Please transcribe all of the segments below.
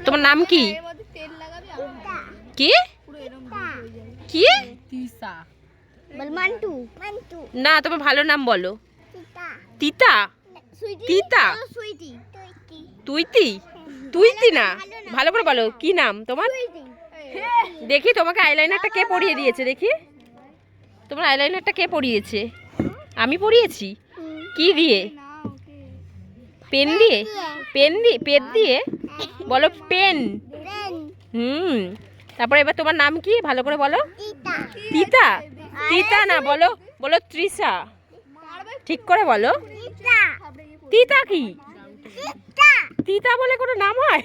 তোমার নাম কি? কি কি? না, তোমার ভালো নাম বলো। তিতা। তিতা। তুইতি। তুইতি না, ভালো করে বলো কি নাম তোমার। দেখি তোমাকে আইলাইনারটা কে পরিয়ে দিয়েছে, দেখি তোমার আইলাইনারটা কে পরিয়েছে? আমি পরিয়েছি? কি দিয়ে? পেন দিয়ে? পেন দিয়ে? পেন দিয়ে? বলো পেন। তারপরে এবার তোমার নাম কি ভালো করে বলো। তিতা। তিতা না, বলো বলো তৃষা। ঠিক করে বলো। তিতা কি? তিতা বলে কোনো নাম হয়?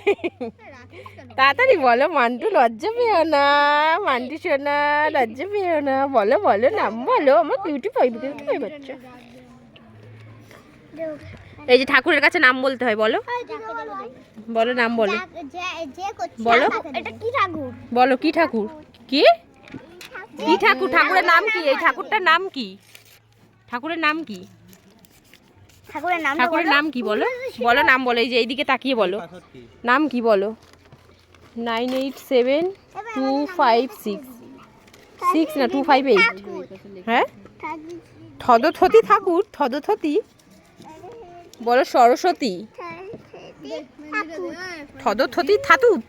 তাড়াতাড়ি বলো, মান্টু লজ্জা পেও না, মান্টু সোনা লজ্জা পেও না, বলো বলো নাম বলো, আমার কিউটি বাচ্চা। এই যে ঠাকুরের কাছে নাম বলতে হয়, বলো বলো নাম বলো। বলো বলো কি ঠাকুর? কি কি ঠাকুর? ঠাকুরের নাম কি? এই ঠাকুরটার নাম কি? ঠাকুরের নাম কি? ঠাকুরের নাম কি বলো? বলো নাম বলো, এই যে এইদিকে তাকিয়ে বলো নাম কি বলো। 987256 6 না 258। হ্যাঁ, থদথতি ঠাকুর। থদথতি বলো সরস্বতী। থদথতি থাতুত।